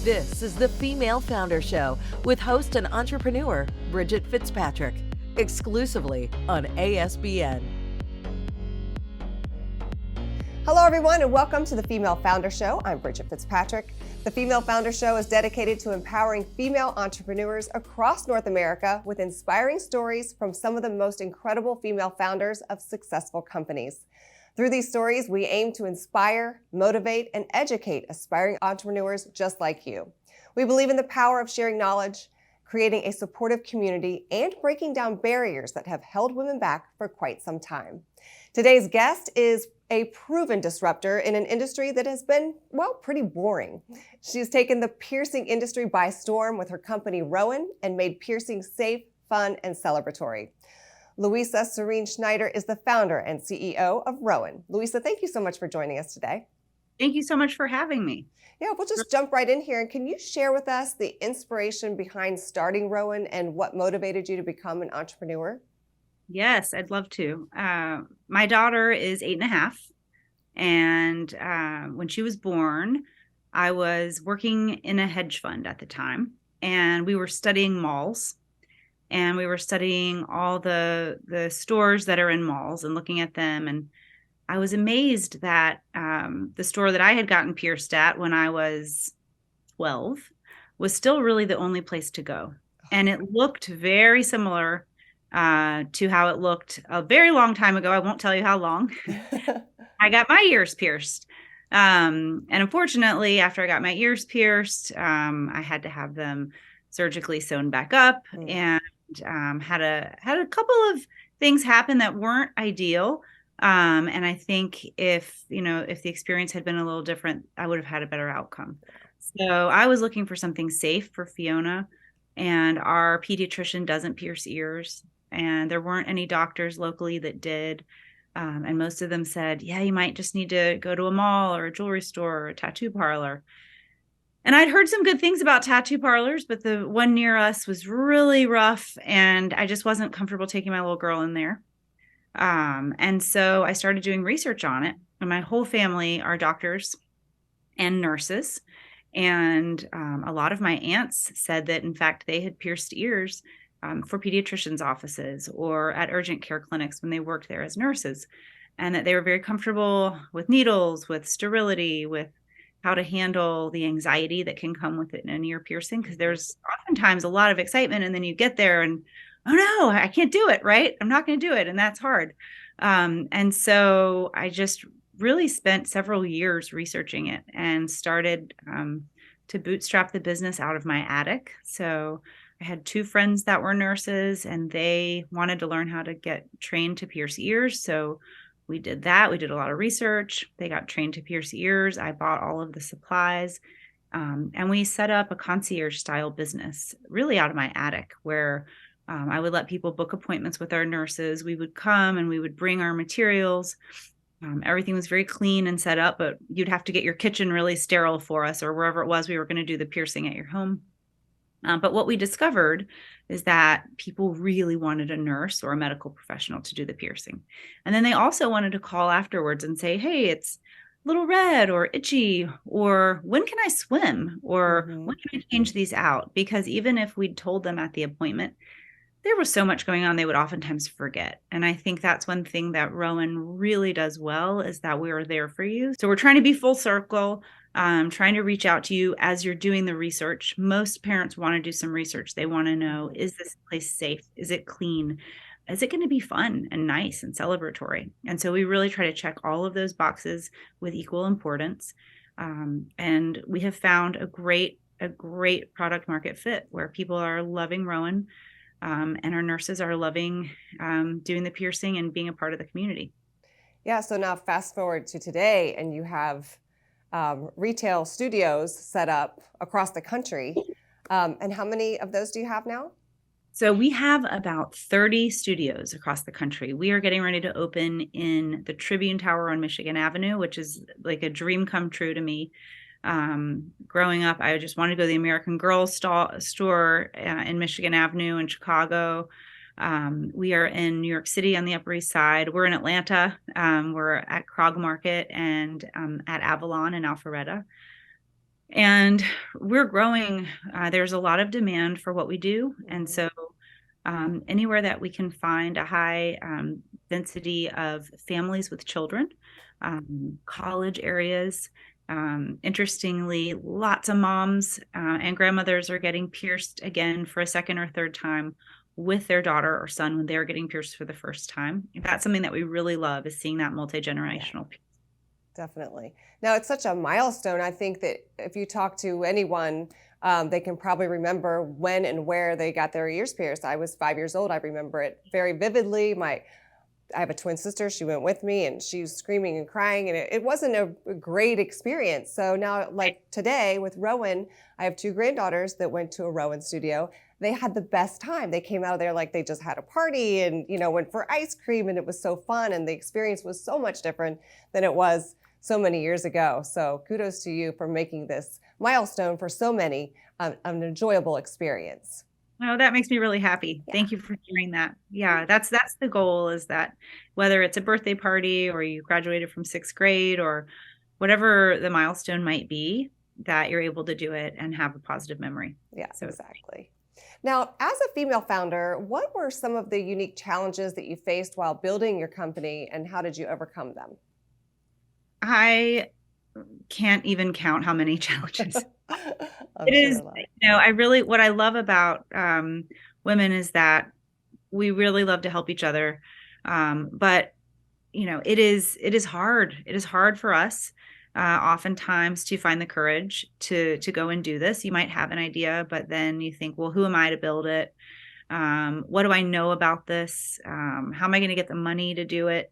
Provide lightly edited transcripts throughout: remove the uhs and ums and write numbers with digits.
This is the Female Founder Show with host and entrepreneur Bridget Fitzpatrick, exclusively on ASBN. Hello, everyone, and welcome to the Female Founder Show. I'm Bridget Fitzpatrick. The Female Founder Show is dedicated to empowering female entrepreneurs across North America with inspiring stories from some of the most incredible female founders of successful companies. Through these stories, we aim to inspire, motivate, and educate aspiring entrepreneurs just like you. We believe in the power of sharing knowledge, creating a supportive community, and breaking down barriers that have held women back for quite some time. Today's guest is a proven disruptor in an industry that has been, well, pretty boring. She's taken the piercing industry by storm with her company Rowan and made piercing safe, fun, and celebratory. Louisa Schneider is the founder and CEO of Rowan. Louisa, thank you so much for joining us today. Thank you so much for having me. Yeah, we'll just jump right in here. And can you share with us the inspiration behind starting Rowan and what motivated you to become an entrepreneur? Yes, I'd love to. My daughter is 8.5. And when she was born, I was working in a hedge fund at the time. And we were studying malls. And we were studying all the stores that are in malls and looking at them. And I was amazed that the store that I had gotten pierced at when I was 12 was still really the only place to go. And it looked very similar to how it looked a very long time ago. I won't tell you how long. I got my ears pierced. And unfortunately, after I got my ears pierced, I had to have them surgically sewn back up and had a couple of things happen that weren't ideal. And I think if the experience had been a little different, I would have had a better outcome. So I was looking for something safe for Fiona, and our pediatrician doesn't pierce ears, and there weren't any doctors locally that did. And most of them said, yeah, you might just need to go to a mall or a jewelry store or a tattoo parlor. And I'd heard some good things about tattoo parlors, but the one near us was really rough, and I just wasn't comfortable taking my little girl in there. And so I started doing research on it, and my whole family are doctors and nurses. And a lot of my aunts said that, in fact, they had pierced ears for pediatricians' offices or at urgent care clinics when they worked there as nurses, and that they were very comfortable with needles, with sterility, with how to handle the anxiety that can come with it in an ear piercing, because there's oftentimes a lot of excitement, and then you get there and, oh no, I can't do it, right? I'm not going to do it, and that's hard. And so I just really spent several years researching it and started to bootstrap the business out of my attic. So I had 2 friends that were nurses, and they wanted to learn how to get trained to pierce ears. So we did that. We did a lot of research. They got trained to pierce ears. I bought all of the supplies. And we set up a concierge style business really out of my attic, where I would let people book appointments with our nurses. We would come and we would bring our materials. Everything was very clean and set up, but you'd have to get your kitchen really sterile for us, or wherever it was we were going to do the piercing at your home. But what we discovered is that people really wanted a nurse or a medical professional to do the piercing. And then they also wanted to call afterwards and say, hey, it's a little red or itchy, or when can I swim? Or when can I change these out? Because even if we'd told them at the appointment, there was so much going on, they would oftentimes forget. And I think that's one thing that Rowan really does well, is that we are there for you. So we're trying to be full circle, trying to reach out to you as you're doing the research. Most parents want to do some research. They want to know, is this place safe? Is it clean? Is it going to be fun and nice and celebratory? And so we really try to check all of those boxes with equal importance. And we have found a great product market fit, where people are loving Rowan. And our nurses are loving doing the piercing and being a part of the community. Yeah, so now fast forward to today, and you have retail studios set up across the country. And how many of those do you have now? So we have about 30 studios across the country. We are getting ready to open in the Tribune Tower on Michigan Avenue, which is like a dream come true to me. Growing up, I just wanted to go to the American Girl store in Michigan Avenue in Chicago. We are in New York City on the Upper East Side. We're in Atlanta. We're at Krog Market and at Avalon in Alpharetta. And we're growing. There's a lot of demand for what we do. And so anywhere that we can find a high density of families with children, college areas. Interestingly, lots of moms and grandmothers are getting pierced again for a second or third time with their daughter or son when they're getting pierced for the first time. That's something that we really love, is seeing that multi-generational piece. Definitely. Now, it's such a milestone. I think that if you talk to anyone, they can probably remember when and where they got their ears pierced. I was 5 years old. I remember it very vividly. I have a twin sister. She went with me, and she was screaming and crying, and it wasn't a great experience. So now, like today with Rowan, I have two granddaughters that went to a Rowan studio. They had the best time. They came out of there like they just had a party and, went for ice cream, and it was so fun. And the experience was so much different than it was so many years ago. So kudos to you for making this milestone for so many an enjoyable experience. Oh, that makes me really happy. Yeah. Thank you for hearing that. Yeah, that's the goal, is that whether it's a birthday party or you graduated from 6th grade or whatever the milestone might be, that you're able to do it and have a positive memory. Yeah, so exactly. Now, as a female founder, what were some of the unique challenges that you faced while building your company, and how did you overcome them? I can't even count how many challenges. It is, what I love about women is that we really love to help each other. But, it is hard. It is hard for us oftentimes to find the courage to go and do this. You might have an idea, but then you think, well, who am I to build it? What do I know about this? How am I going to get the money to do it?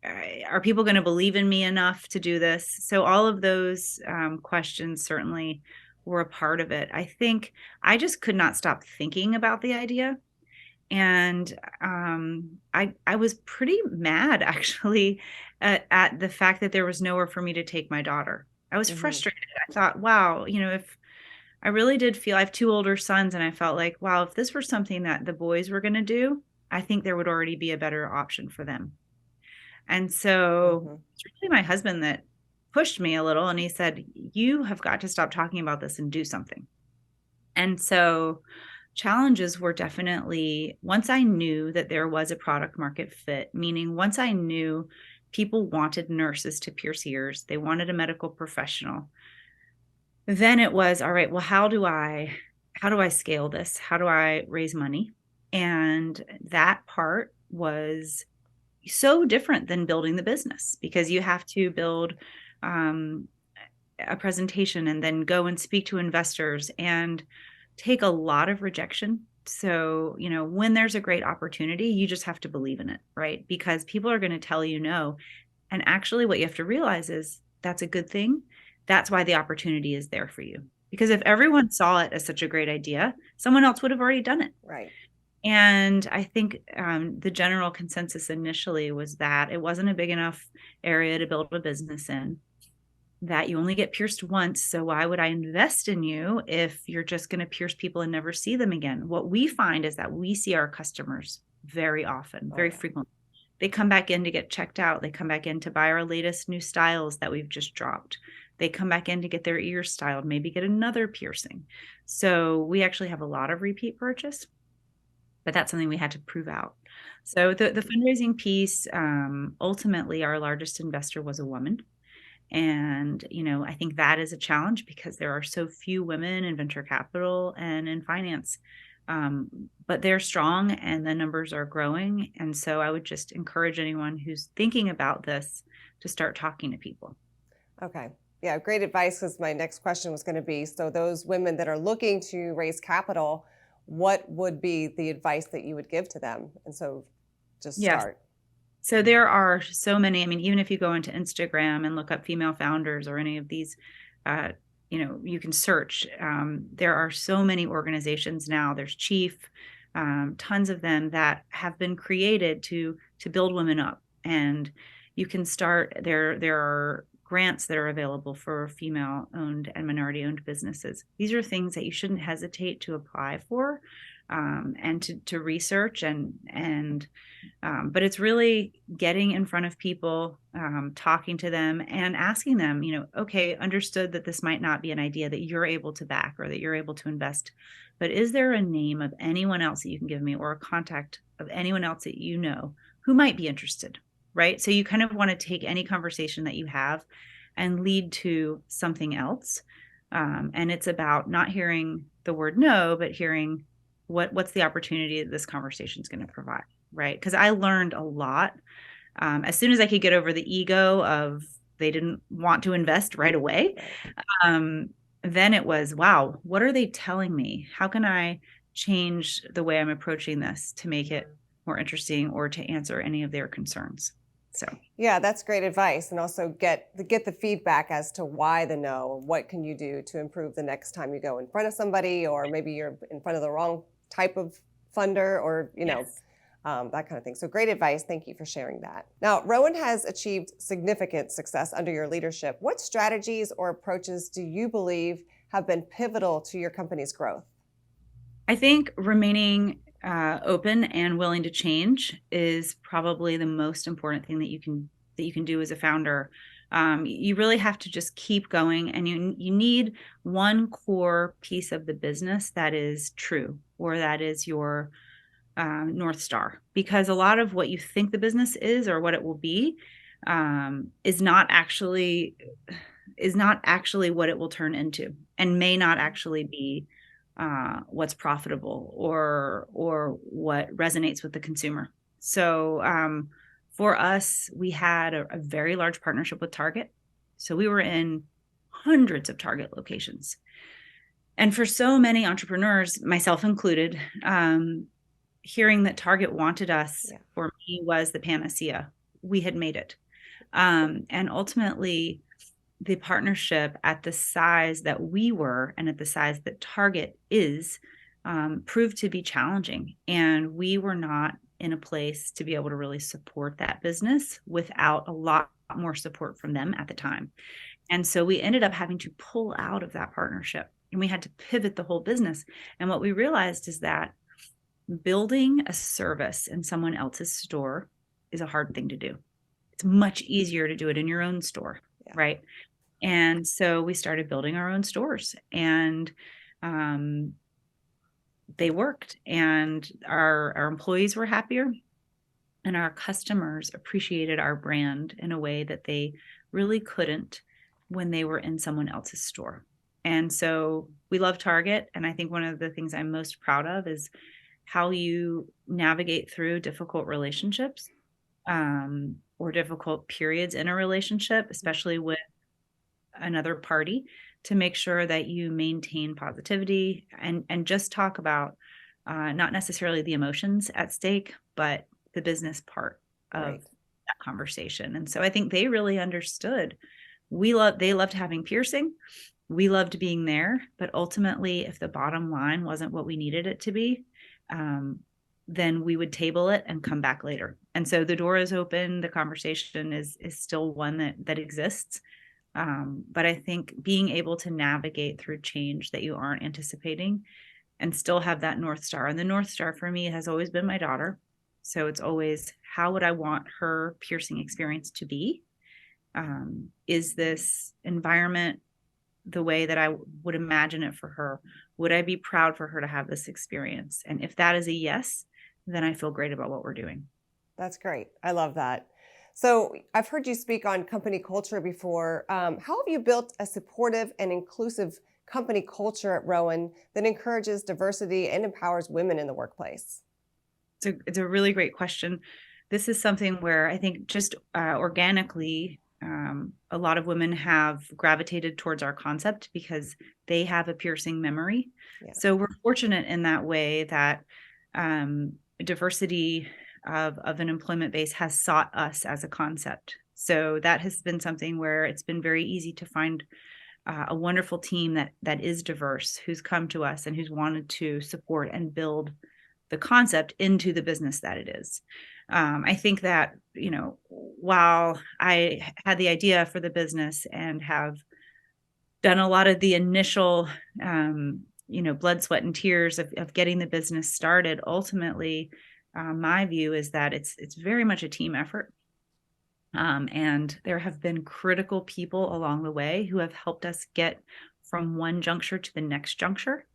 Are people going to believe in me enough to do this? So all of those questions certainly were a part of it. I think I just could not stop thinking about the idea. And I was pretty mad, actually, at the fact that there was nowhere for me to take my daughter. I was frustrated. I thought, wow, if I really did feel, I have 2 older sons, and I felt like, wow, if this were something that the boys were going to do, I think there would already be a better option for them. And so it's really my husband that pushed me a little, and he said, you have got to stop talking about this and do something. And so challenges were definitely, once I knew that there was a product market fit, meaning once I knew people wanted nurses to pierce ears, they wanted a medical professional, then it was, all right, well, how do I scale this? How do I raise money? And that part was so different than building the business, because you have to build a presentation and then go and speak to investors and take a lot of rejection. So, when there's a great opportunity, you just have to believe in it, right? Because people are going to tell you no. And actually what you have to realize is that's a good thing. That's why the opportunity is there for you. Because if everyone saw it as such a great idea, someone else would have already done it. Right. And I think the general consensus initially was that it wasn't a big enough area to build a business in, that you only get pierced once. So why would I invest in you if you're just going to pierce people and never see them again? What we find is that we see our customers very often, very frequently. They come back in to get checked out. They come back in to buy our latest new styles that we've just dropped. They come back in to get their ears styled, maybe get another piercing. So we actually have a lot of repeat purchase. But that's something we had to prove out. So the fundraising piece, ultimately, our largest investor was a woman. And, I think that is a challenge because there are so few women in venture capital and in finance. But they're strong and the numbers are growing. And so I would just encourage anyone who's thinking about this to start talking to people. Okay. Yeah, great advice, because my next question was going to be, so those women that are looking to raise capital, what would be the advice that you would give to them? And so just start. So there are so many. I mean, even if you go into Instagram and look up female founders or any of these, you can search. There are so many organizations now. There's Chief, tons of them that have been created to build women up. And you can start there. There are grants that are available for female-owned and minority-owned businesses. These are things that you shouldn't hesitate to apply for. and to research but it's really getting in front of people, talking to them and asking them, okay, understood that this might not be an idea that you're able to back or that you're able to invest, but is there a name of anyone else that you can give me or a contact of anyone else that you know who might be interested, right? So you kind of want to take any conversation that you have and lead to something else. And it's about not hearing the word no, but hearing what's the opportunity that this conversation is going to provide, right? Because I learned a lot. As soon as I could get over the ego of they didn't want to invest right away, then it was, wow, what are they telling me? How can I change the way I'm approaching this to make it more interesting or to answer any of their concerns? So yeah, that's great advice, and also get the feedback as to why the no. What can you do to improve the next time you go in front of somebody, or maybe you're in front of the wrong type of funder, or yes. that kind of thing. So great advice. Thank you for sharing that. Now, Rowan has achieved significant success under your leadership. What strategies or approaches do you believe have been pivotal to your company's growth? I think remaining open and willing to change is probably the most important thing that you can do as a founder. You really have to just keep going, and you need one core piece of the business that is true, or that is your North Star, because a lot of what you think the business is or what it will be is not actually what it will turn into, and may not actually be what's profitable or what resonates with the consumer. So for us, we had a very large partnership with Target. So we were in hundreds of Target locations. And for so many entrepreneurs, myself included, hearing that Target wanted us, for me, was the panacea. We had made it. And ultimately, the partnership at the size that we were and at the size that Target is proved to be challenging. And we were not in a place to be able to really support that business without a lot more support from them at the time. And so we ended up having to pull out of that partnership, and we had to pivot the whole business. And what we realized is that building a service in someone else's store is a hard thing to do. It's much easier to do it in your own store, right? And so we started building our own stores, and they worked, and our employees were happier, and our customers appreciated our brand in a way that they really couldn't when they were in someone else's store. And so we love Target. And I think one of the things I'm most proud of is how you navigate through difficult relationships or difficult periods in a relationship, especially with another party, to make sure that you maintain positivity and just talk about not necessarily the emotions at stake, but the business part of that conversation. And so I think they really understood. They loved having piercing. We loved being there, but ultimately, if the bottom line wasn't what we needed it to be, then we would table it and come back later. And so the door is open. The conversation is still one that exists. But I think being able to navigate through change that you aren't anticipating and still have that North Star. And the North Star for me has always been my daughter. So it's always, how would I want her piercing experience to be? Is this environment the way that I would imagine it for her? Would I be proud for her to have this experience? And if that is a yes, then I feel great about what we're doing. That's great. I love that. So I've heard you speak on company culture before. How have you built a supportive and inclusive company culture at Rowan that encourages diversity and empowers women in the workplace? It's a really great question. This is something where I think just organically, a lot of women have gravitated towards our concept because they have a piercing memory. Yeah. So we're fortunate in that way that diversity of an employment base has sought us as a concept. So that has been something where it's been very easy to find a wonderful team that is diverse, who's come to us and who's wanted to support and build the concept into the business that it is. I think that, while I had the idea for the business and have done a lot of the initial blood, sweat, and tears of getting the business started, ultimately, my view is that it's very much a team effort. And there have been critical people along the way who have helped us get from one juncture to the next juncture.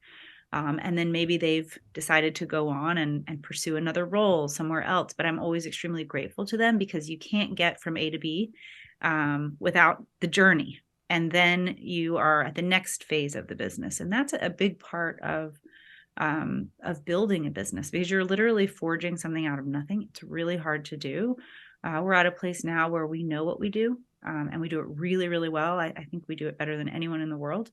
And then maybe they've decided to go on and pursue another role somewhere else. But I'm always extremely grateful to them, because you can't get from A to B without the journey. And then you are at the next phase of the business. And that's a big part of building a business, because you're literally forging something out of nothing. It's really hard to do. We're at a place now where we know what we do, and we do it really, really well. I think we do it better than anyone in the world.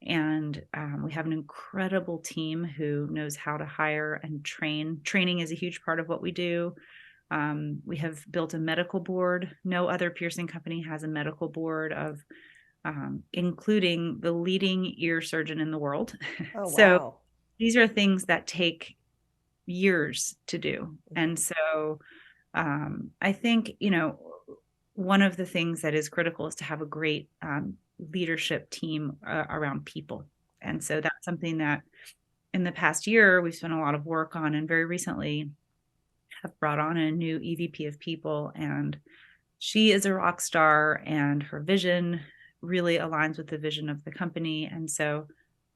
And we have an incredible team who knows how to hire and train. Training is a huge part of what we do. We have built a medical board. No other piercing company has a medical board of including the leading ear surgeon in the world. Oh, wow. So these are things that take years to do. And so I think, one of the things that is critical is to have a great leadership team around people. And so that's something that in the past year, we've spent a lot of work on, and very recently have brought on a new EVP of people. And she is a rock star, and her vision really aligns with the vision of the company. And so,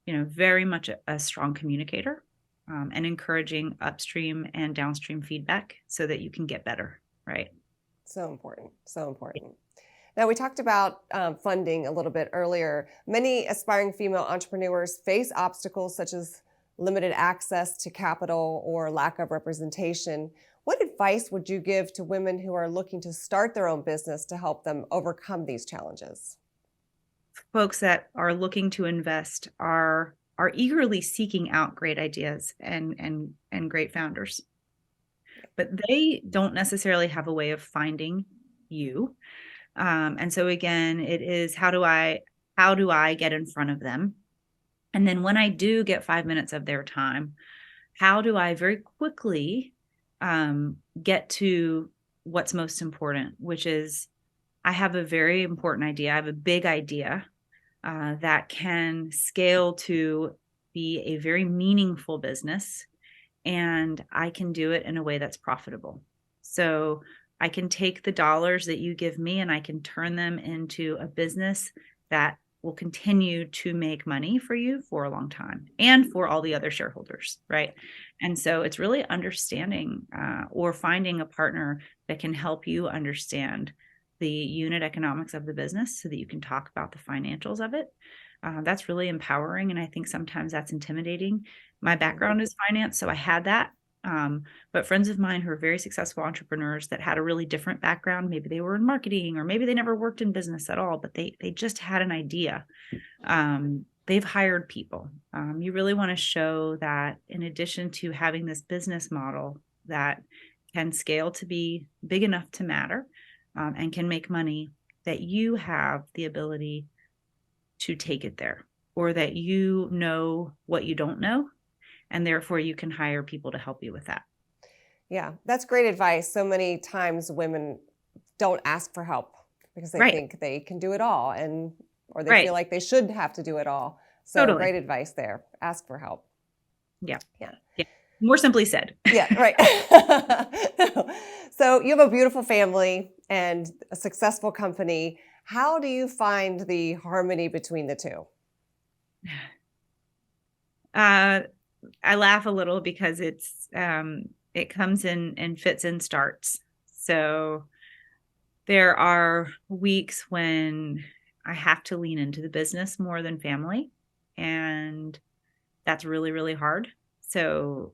very much a strong communicator, and encouraging upstream and downstream feedback so that you can get better, right? So important, so important. Now, we talked about funding a little bit earlier. Many aspiring female entrepreneurs face obstacles such as limited access to capital or lack of representation. What advice would you give to women who are looking to start their own business to help them overcome these challenges? Folks that are looking to invest are eagerly seeking out great ideas and great founders, but they don't necessarily have a way of finding you. And so again, it is how do I get in front of them? And then when I do get 5 minutes of their time, how do I very quickly get to what's most important, which is I have a very important idea. I have a big idea that can scale to be a very meaningful business, and I can do it in a way that's profitable. So I can take the dollars that you give me and I can turn them into a business that will continue to make money for you for a long time and for all the other shareholders, right? And so it's really understanding or finding a partner that can help you understand the unit economics of the business so that you can talk about the financials of it. That's really empowering. And I think sometimes that's intimidating. My background is finance, so I had that. But friends of mine who are very successful entrepreneurs that had a really different background, maybe they were in marketing or maybe they never worked in business at all, but they just had an idea. They've hired people. You really want to show that in addition to having this business model that can scale to be big enough to matter, and can make money, that you have the ability to take it there, or that you know what you don't know, and therefore you can hire people to help you with that. Yeah, that's great advice. So many times women don't ask for help because they think they can do it all, or they feel like they should have to do it all. So great advice there. Ask for help. Yeah. More simply said. Yeah, right. So you have a beautiful family and a successful company. How do you find the harmony between the two? I laugh a little because it comes in fits and starts. So there are weeks when I have to lean into the business more than family, and that's really, really hard. So,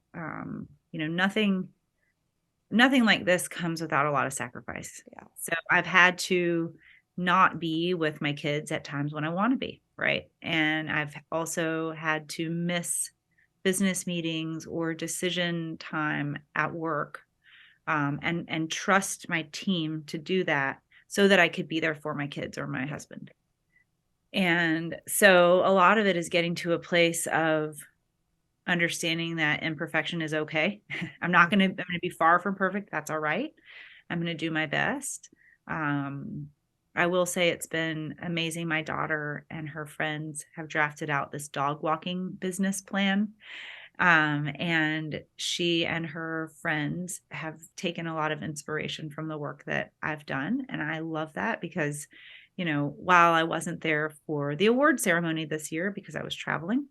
nothing like this comes without a lot of sacrifice. Yeah. So I've had to not be with my kids at times when I want to be, right? And I've also had to miss business meetings or decision time at work, and trust my team to do that so that I could be there for my kids or my husband. And so a lot of it is getting to a place of understanding that imperfection is okay. I'm going to be far from perfect. That's all right. I'm going to do my best. I will say it's been amazing. My daughter and her friends have drafted out this dog walking business plan. And she and her friends have taken a lot of inspiration from the work that I've done. And I love that because, while I wasn't there for the award ceremony this year because I was traveling,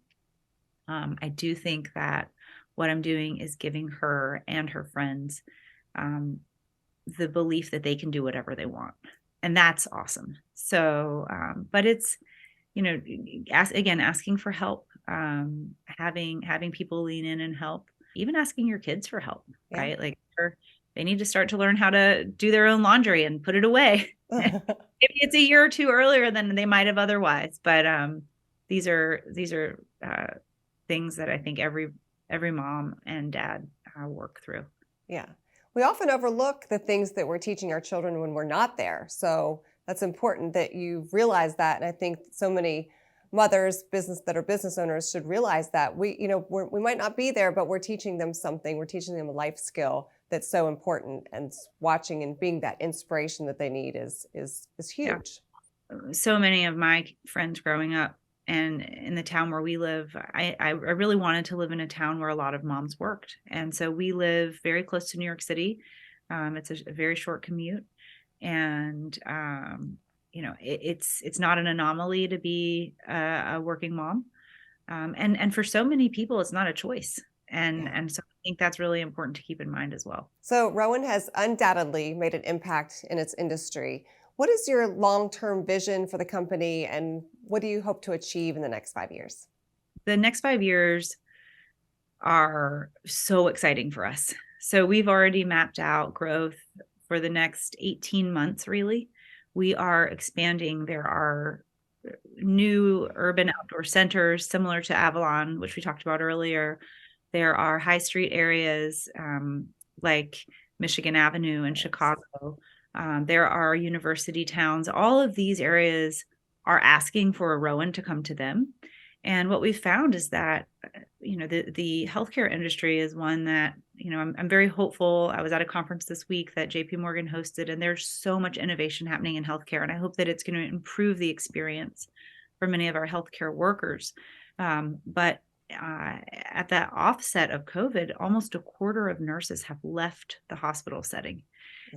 I do think that what I'm doing is giving her and her friends the belief that they can do whatever they want. And that's awesome. So, but it's, asking for help, having people lean in and help, even asking your kids for help, right? Like they need to start to learn how to do their own laundry and put it away. Maybe it's a year or two earlier than they might have otherwise. But these are things that I think every mom and dad work through. Yeah. We often overlook the things that we're teaching our children when we're not there. So that's important that you realize that. And I think so many mothers, that are business owners should realize that we might not be there, but we're teaching them something. We're teaching them a life skill that's so important, and watching and being that inspiration that they need is huge. Yeah. So many of my friends growing up and in the town where we live, I really wanted to live in a town where a lot of moms worked. And so we live very close to New York City. It's a very short commute. And, it's not an anomaly to be a working mom. And for so many people, it's not a choice. And so I think that's really important to keep in mind as well. So Rowan has undoubtedly made an impact in its industry. What is your long-term vision for the company, and what do you hope to achieve in the next 5 years? The next 5 years are so exciting for us. So we've already mapped out growth for the next 18 months, really. We are expanding. There are new urban outdoor centers similar to Avalon, which we talked about earlier. There are high street areas like Michigan Avenue in Chicago. There are university towns. All of these areas are asking for a Rowan to come to them. And what we've found is that, the healthcare industry is one that, I'm very hopeful. I was at a conference this week that JP Morgan hosted, and there's so much innovation happening in healthcare. And I hope that it's going to improve the experience for many of our healthcare workers. But at that offset of COVID, almost a quarter of nurses have left the hospital setting.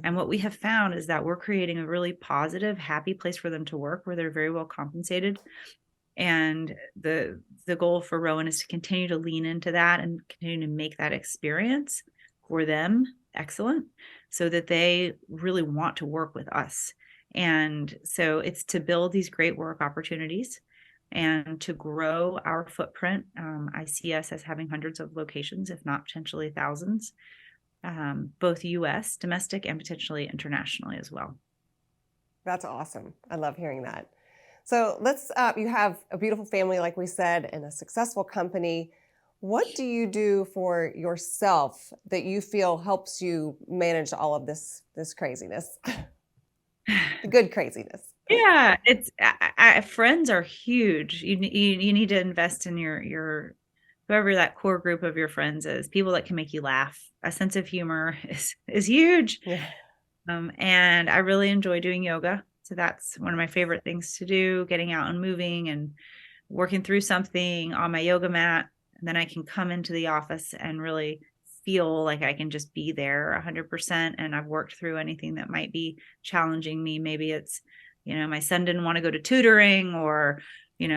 And what we have found is that we're creating a really positive, happy place for them to work where they're very well compensated. And the goal for Rowan is to continue to lean into that and continue to make that experience for them excellent so that they really want to work with us. And so it's to build these great work opportunities and to grow our footprint. I see us as having hundreds of locations, if not potentially thousands, both U.S., domestic, and potentially internationally as well. That's awesome. I love hearing that. So you have a beautiful family, like we said, and a successful company. What do you do for yourself that you feel helps you manage all of this craziness? The good craziness. Yeah, it's friends are huge. You need to invest in your whoever that core group of your friends is. People that can make you laugh. A sense of humor is huge. Yeah. And I really enjoy doing yoga. So that's one of my favorite things to do, getting out and moving and working through something on my yoga mat. And then I can come into the office and really feel like I can just be there 100%. And I've worked through anything that might be challenging me. Maybe it's, my son didn't want to go to tutoring, or,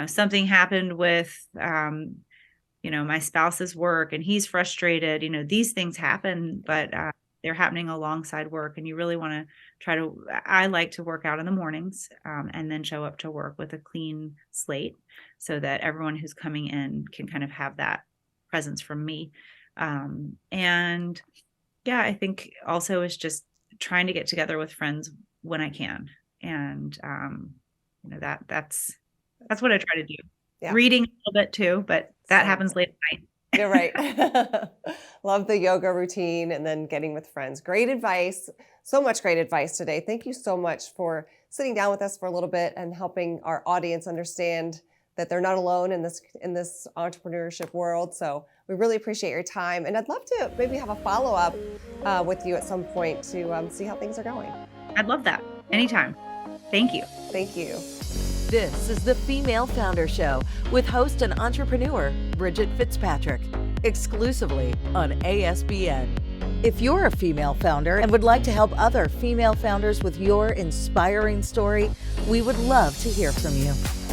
something happened with, my spouse's work and he's frustrated. These things happen, but they're happening alongside work. And you really want to I like to work out in the mornings and then show up to work with a clean slate so that everyone who's coming in can kind of have that presence from me. And yeah, I think also is just trying to get together with friends when I can. And, that's what I try to do. Yeah. Reading a little bit too, but that happens late at night. You're right. Love the yoga routine and then getting with friends. Great advice. So much great advice today. Thank you so much for sitting down with us for a little bit and helping our audience understand that they're not alone in this entrepreneurship world. So we really appreciate your time. And I'd love to maybe have a follow-up with you at some point to see how things are going. I'd love that. Anytime. Thank you. Thank you. This is the Female Founder Show with host and entrepreneur Bridget Fitzpatrick, exclusively on ASBN. If you're a female founder and would like to help other female founders with your inspiring story, we would love to hear from you.